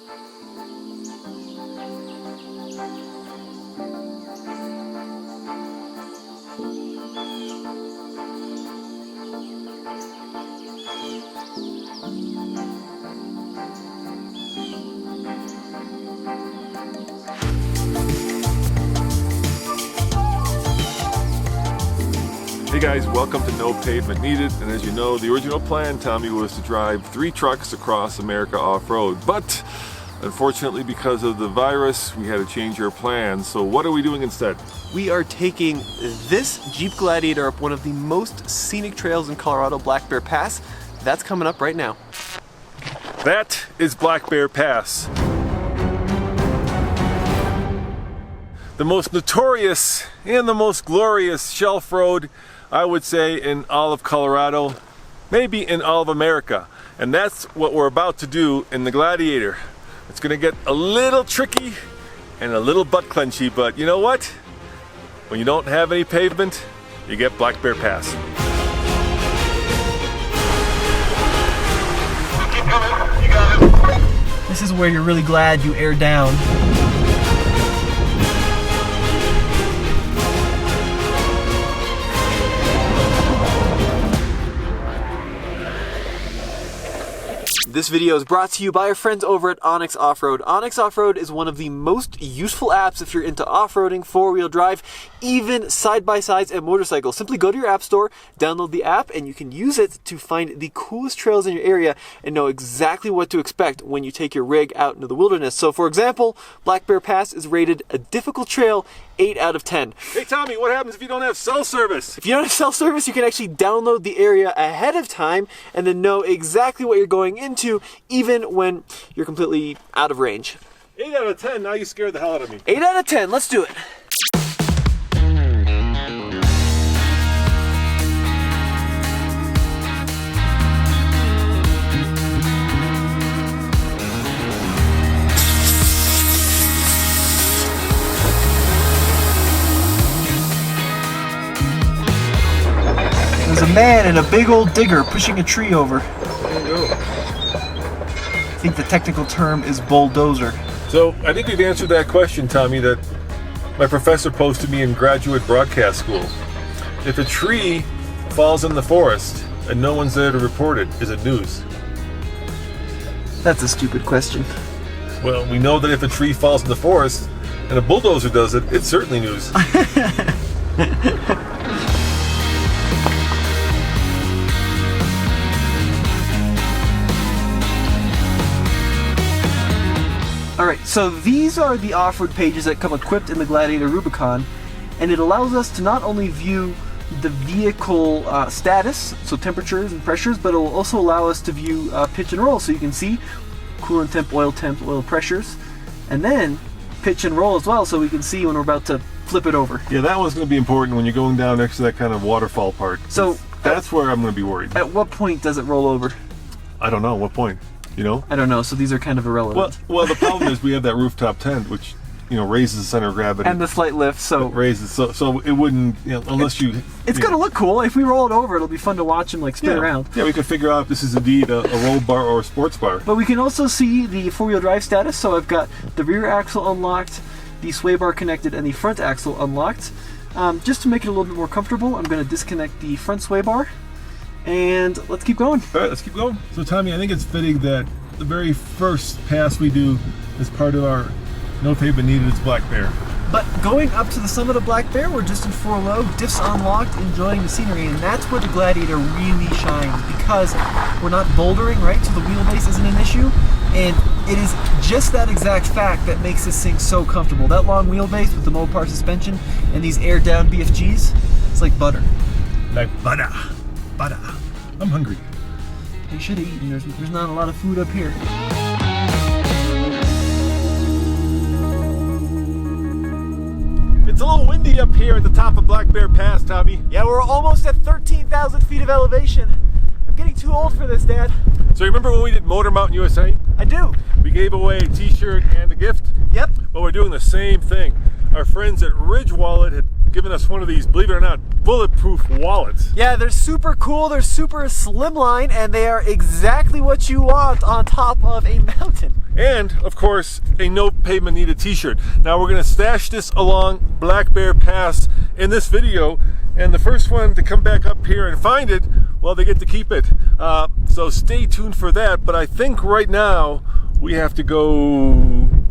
Hey guys, welcome to No Pavement Needed, and as you know, the original plan, Tommy, was to drive 3 trucks across America off-road, but unfortunately because of the virus, we had to change our plans. So what are we doing instead? We are taking this Jeep Gladiator up one of the most scenic trails in Colorado, Black Bear Pass. That's coming up right now. That is Black Bear Pass. The most notorious and the most glorious shelf road, I would say, in all of Colorado, maybe in all of America. And that's what we're about to do in the Gladiator. It's gonna get a little tricky and a little butt clenchy, but you know what? When you don't have any pavement, you get Black Bear Pass. Keep coming, you got it. This is where you're really glad you aired down. This video is brought to you by our friends over at Onyx Off-Road. Onyx Off-Road is one of the most useful apps if you're into off-roading, four-wheel drive, even side-by-sides and motorcycles. Simply go to your app store, download the app, and you can use it to find the coolest trails in your area and know exactly what to expect when you take your rig out into the wilderness. So for example, Black Bear Pass is rated a difficult trail 8 out of 10. Hey Tommy, what happens if you don't have cell service? If you don't have cell service, you can actually download the area ahead of time and then know exactly what you're going into, even when you're completely out of range. 8 out of 10, now you scared the hell out of me. 8 out of 10, let's do it. There's a man in a big old digger pushing a tree over. There you go. I think the technical term is bulldozer. So I think we've answered that question, Tommy, that my professor posed to me in graduate broadcast school. If a tree falls in the forest and no one's there to report it, is it news? That's a stupid question. Well, we know that if a tree falls in the forest and a bulldozer does it, it's certainly news. Alright, so these are the off-road pages that come equipped in the Gladiator Rubicon, and it allows us to not only view the vehicle status, so temperatures and pressures, but it will also allow us to view pitch and roll, so you can see coolant temp, oil pressures, and then pitch and roll as well, so we can see when we're about to flip it over. Yeah, that one's going to be important when you're going down next to that kind of waterfall part. So that's where I'm going to be worried. At what point does it roll over? I don't know. What point? You know? I don't know, so these are kind of irrelevant. Well, the problem is we have that rooftop tent, which, you know, raises the center of gravity. And the slight lift, so... It raises, so it wouldn't, you know, unless you... It's going to look cool. If we roll it over, it'll be fun to watch him, like, spin around. Yeah, we could figure out if this is indeed a roll bar or a sports bar. But we can also see the four-wheel drive status, so I've got the rear axle unlocked, the sway bar connected, and the front axle unlocked. Just to make it a little bit more comfortable, I'm going to disconnect the front sway bar, and let's keep going. All right, let's keep going. So, Tommy, I think it's fitting that the very first pass we do as part of our No Pavement Needed is Black Bear. But going up to the summit of Black Bear, we're just in 4-low, diffs unlocked, enjoying the scenery, and that's where the Gladiator really shines, because we're not bouldering, right? So the wheelbase isn't an issue, and it is just that exact fact that makes this thing so comfortable. That long wheelbase with the Mopar suspension and these air-down BFGs, it's like butter. Like butter. Butter. I'm hungry. You should eat, and there's not a lot of food up here. It's a little windy up here at the top of Black Bear Pass, Tommy. Yeah, we're almost at 13,000 feet of elevation. I'm getting too old for this, Dad. So remember when we did Motor Mountain USA? I do. We gave away a t-shirt and a gift? Yep. Well, we're doing the same thing. Our friends at Ridge Wallet had giving us one of these, believe it or not, bulletproof wallets. Yeah, they're super cool, they're super slimline, and they are exactly what you want on top of a mountain. And, of course, a No Pavement Needed t-shirt. Now we're going to stash this along Black Bear Pass in this video, and the first one to come back up here and find it, well, they get to keep it. So stay tuned for that, but I think right now we have to go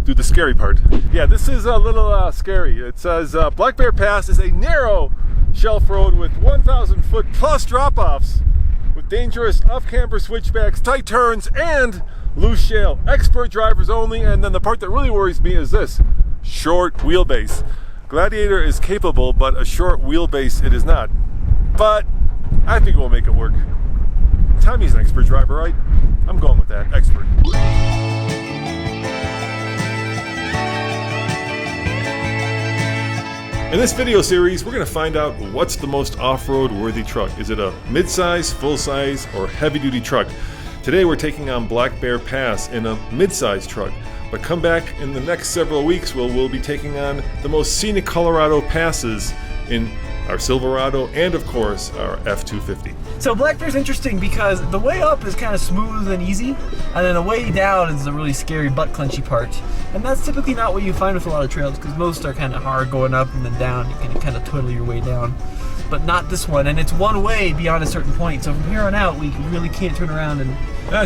do the scary part. Yeah, this is a little scary. It says Black Bear Pass is a narrow shelf road with 1,000 foot plus drop-offs with dangerous off-camber switchbacks, tight turns, and loose shale. Expert drivers only. And then the part that really worries me is this: short wheelbase. Gladiator is capable, but a short wheelbase it is not. But I think we'll make it work. Tommy's an expert driver, right? I'm going with that, expert. In this video series, we're going to find out what's the most off-road worthy truck. Is it a mid-size, full-size, or heavy-duty truck? Today we're taking on Black Bear Pass in a mid-size truck. But come back in the next several weeks where we'll be taking on the most scenic Colorado passes in our Silverado and, of course, our F-250. So Black Bear's interesting because the way up is kind of smooth and easy, and then the way down is the really scary butt clenchy part. And that's typically not what you find with a lot of trails, because most are kind of hard going up and then down. You can kind of twiddle your way down. But not this one, and it's one way beyond a certain point. So from here on out, we really can't turn around and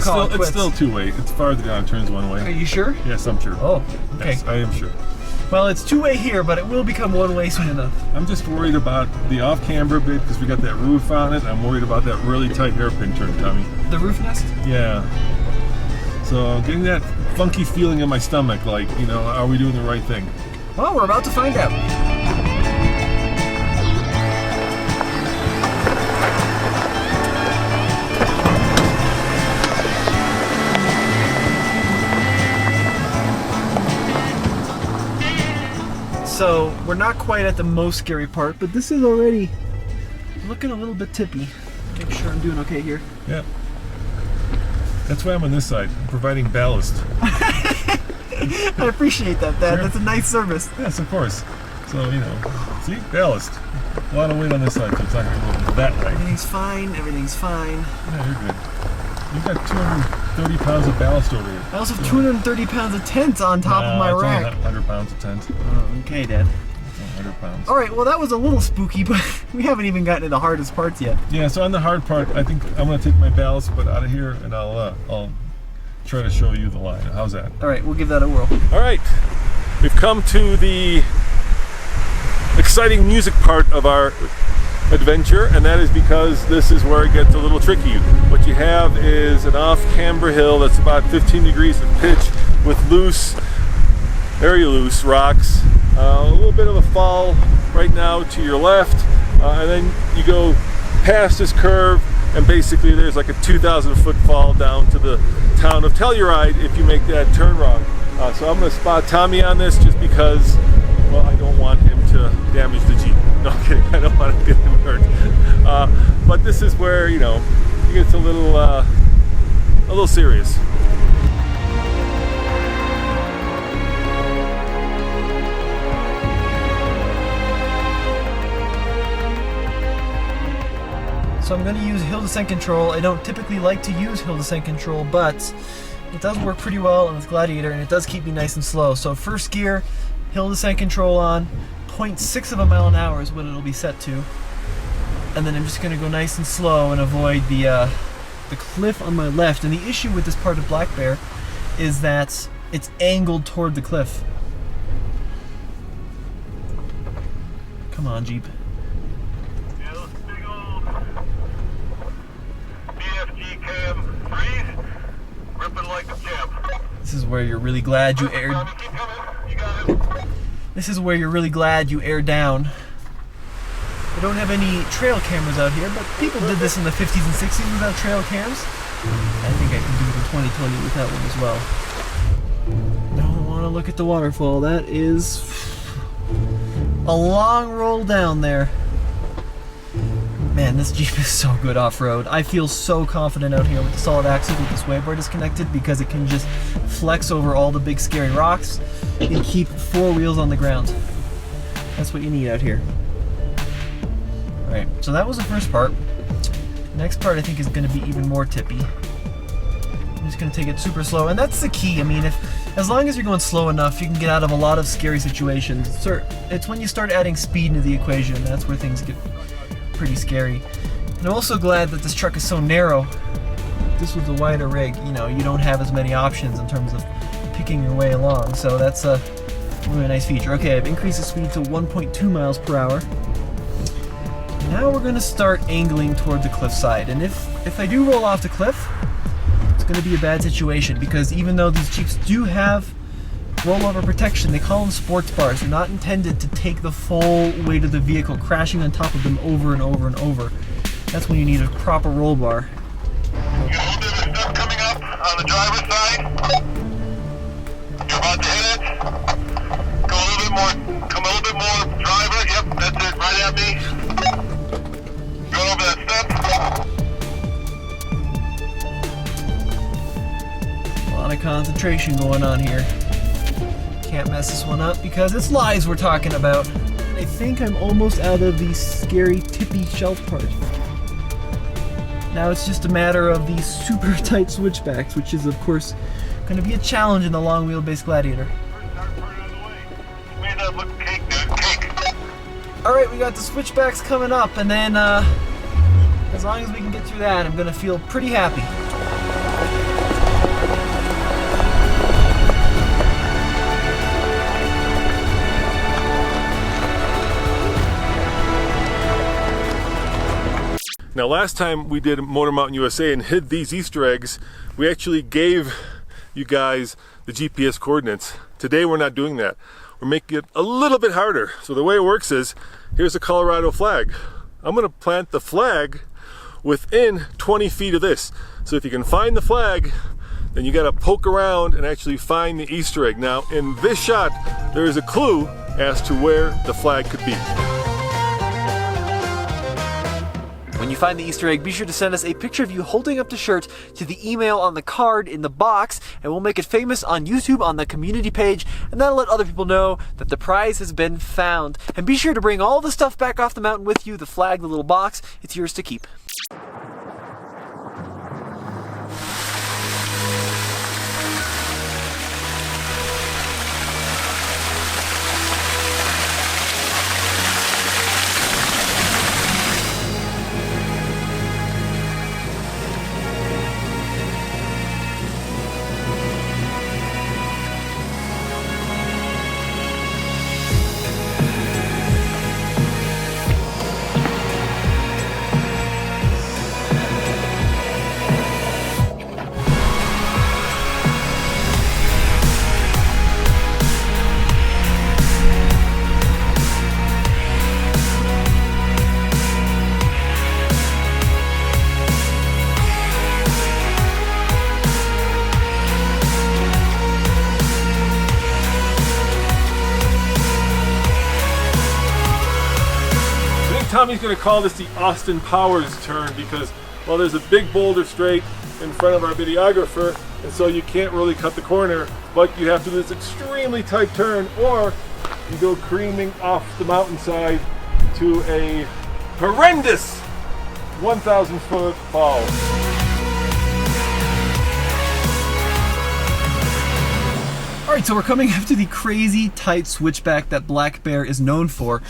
call it quits. It's still two-way. It's farther down, turns one way. Are you sure? Yes, I'm sure. Oh, okay. Yes, I am sure. Well, it's two-way here, but it will become one-way soon enough. I'm just worried about the off-camber bit because we got that roof on it. I'm worried about that really tight hairpin turn, Tommy. The roof nest? Yeah. So I'm getting that funky feeling in my stomach, like, you know, are we doing the right thing? Well, we're about to find out. So, we're not quite at the most scary part, but this is already looking a little bit tippy. Make sure I'm doing okay here. Yeah. That's why I'm on this side. I'm providing ballast. I appreciate that, Dad. Sure. That's a nice service. Yes, of course. So, you know, see? Ballast. A lot of weight on this side, so it's not going to go that way. Everything's fine. Everything's fine. Yeah, you're good. You've got 230 pounds of ballast over here. I also have 230 pounds of tent on top of my it's only rack. 100 pounds of tent. Oh, okay, Dad. It's only 100 pounds. All right, well, that was a little spooky, but we haven't even gotten to the hardest parts yet. Yeah, so on the hard part, I think I'm going to take my ballast put out of here, and I'll try to show you the line. How's that? All right, we'll give that a whirl. All right, we've come to the exciting music part of our adventure, and that is because this is where it gets a little tricky. What you have is an off-camber hill that's about 15 degrees of pitch with loose, very loose rocks, a little bit of a fall right now to your left, and then you go past this curve, and basically there's like a 2,000 foot fall down to the town of Telluride if you make that turn wrong. So I'm going to spot Tommy on this just because, well, I don't want him to damage the Jeep. No, I'm kidding. I don't want to get him hurt. But this is where, you know, it gets a little serious. So I'm going to use hill descent control. I don't typically like to use hill descent control, but it does work pretty well on this Gladiator, and it does keep me nice and slow. So first gear, hill descent control on, 0.6 of a mile an hour is what it'll be set to. And then I'm just going to go nice and slow and avoid the cliff on my left. And the issue with this part of Black Bear is that it's angled toward the cliff. Come on, Jeep. Yeah, those big old BFG cam 3s, ripping like a champ. This is where you're really glad you aired. Tommy, keep coming. You got it. This is where you're really glad you aired down. We don't have any trail cameras out here, but people did this in the 50s and 60s without trail cams. I think I can do it in 2020 with that one as well. Don't want to look at the waterfall. That is a long roll down there. Man, this Jeep is so good off-road. I feel so confident out here with the solid axles with this wayboard disconnected because it can just flex over all the big scary rocks and keep four wheels on the ground. That's what you need out here. Alright, so that was the first part. Next part I think is going to be even more tippy. I'm just going to take it super slow, and that's the key. I mean, as long as you're going slow enough, you can get out of a lot of scary situations. It's when you start adding speed into the equation, that's where things get pretty scary. And I'm also glad that this truck is so narrow. If this was a wider rig, you know, you don't have as many options in terms of picking your way along, so that's a really nice feature. Okay, I've increased the speed to 1.2 miles per hour. Now we're going to start angling toward the cliffside, and if I do roll off the cliff, it's going to be a bad situation, because even though these Jeeps do have rollover protection, they call them sports bars. They're not intended to take the full weight of the vehicle, crashing on top of them over and over and over. That's when you need a proper roll bar. You got a little bit of stuff coming up on the driver's side. You're about to hit it. Go a little bit more. Come a little bit more. Driver. Yep, that's it. Right at me. Go over that step. A lot of concentration going on here. Can't mess this one up because it's lies we're talking about. I think I'm almost out of the scary tippy shelf part. Now it's just a matter of these super tight switchbacks, which is of course going to be a challenge in the long wheelbase Gladiator. Made that look cake, dude. Cake. Alright, we got the switchbacks coming up, and then as long as we can get through that, I'm going to feel pretty happy. Now, last time we did Motor Mountain USA and hid these Easter eggs, we actually gave you guys the GPS coordinates. Today we're not doing that. We're making it a little bit harder. So the way it works is, here's a Colorado flag. I'm going to plant the flag within 20 feet of this. So if you can find the flag, then you got to poke around and actually find the Easter egg. Now, in this shot, there is a clue as to where the flag could be. When you find the Easter egg, be sure to send us a picture of you holding up the shirt to the email on the card in the box, and we'll make it famous on YouTube on the community page, and that'll let other people know that the prize has been found. And be sure to bring all the stuff back off the mountain with you, the flag, the little box. It's yours to keep. Tommy's going to call this the Austin Powers turn because, well, there's a big boulder straight in front of our videographer, and so you can't really cut the corner, but you have to do this extremely tight turn, or you go careening off the mountainside to a horrendous 1,000-foot fall. Alright, so we're coming up to the crazy tight switchback that Black Bear is known for,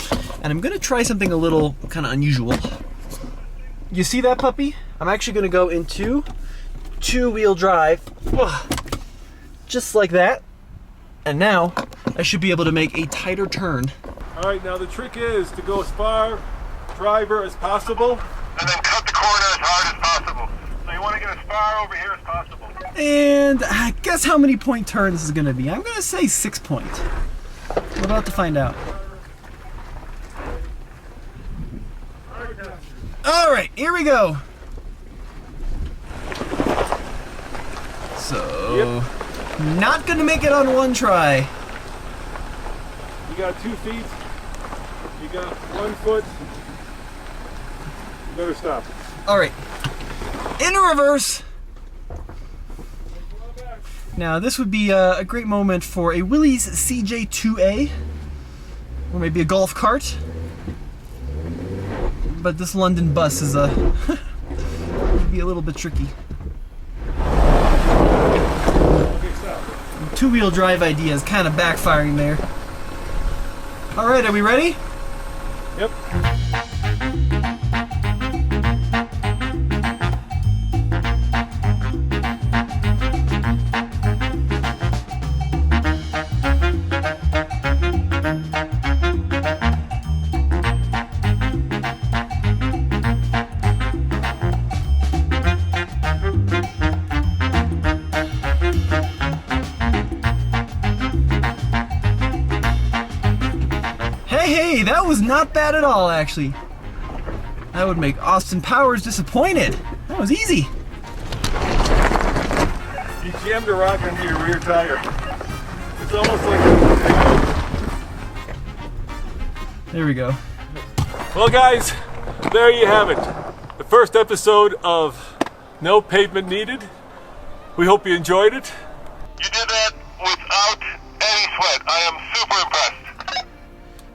and I'm going to try something a little kind of unusual. You see that, puppy? I'm actually going to go into two-wheel drive, just like that, and now I should be able to make a tighter turn. Alright, now the trick is to go as far driver as possible, And then cut the corner as hard as possible. So you want to get as far over here as possible. And guess how many point turn this is going to be? I'm going to say 6 point. We're about to find out. Alright, here we go. So, not going to make it on one try. you got 2 feet, you got 1 foot, you better stop. Alright, in reverse. Now this would be a great moment for a Willys CJ2A, or maybe a golf cart. but this London bus is would be a little bit tricky. Two-wheel drive idea is kind of backfiring there. All right, are we ready? Yep. Hey, that was not bad at all, actually. That would make Austin Powers disappointed. That was easy. You jammed a rock under your rear tire. It's almost like There we go. Well, guys, there you have it. The first episode of No Pavement Needed. We hope you enjoyed it. You did that without any sweat. I am super impressed.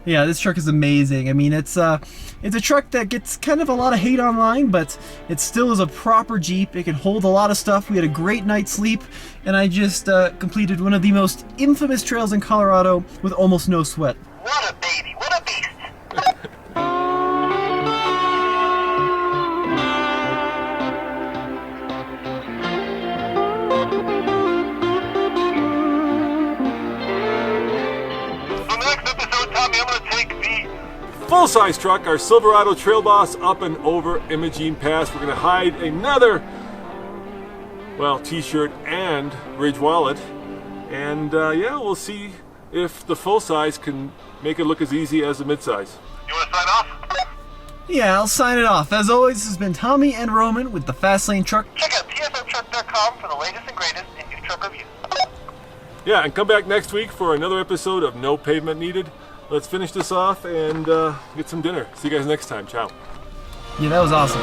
Yeah, this truck is amazing. I mean, it's a truck that gets kind of a lot of hate online, but it still is a proper Jeep. It can hold a lot of stuff. We had a great night's sleep, and I just completed one of the most infamous trails in Colorado with almost no sweat. What a baby. What a beast. So next episode, Tommy, I'm going to take the Full-size truck, our Silverado Trail Boss, up and over Imogene Pass. We're going to hide another, well, t-shirt and Ridge wallet. And yeah, we'll see if the full-size can make it look as easy as the mid-size. You want to sign off? Yeah, I'll sign it off. As always, this has been Tommy and Roman with the Fast Lane Truck. Check out psmtruck.com for the latest and greatest in used truck reviews. Yeah, and come back next week for another episode of No Pavement Needed. Let's finish this off and get some dinner. See you guys next time. Ciao. Yeah, that was awesome.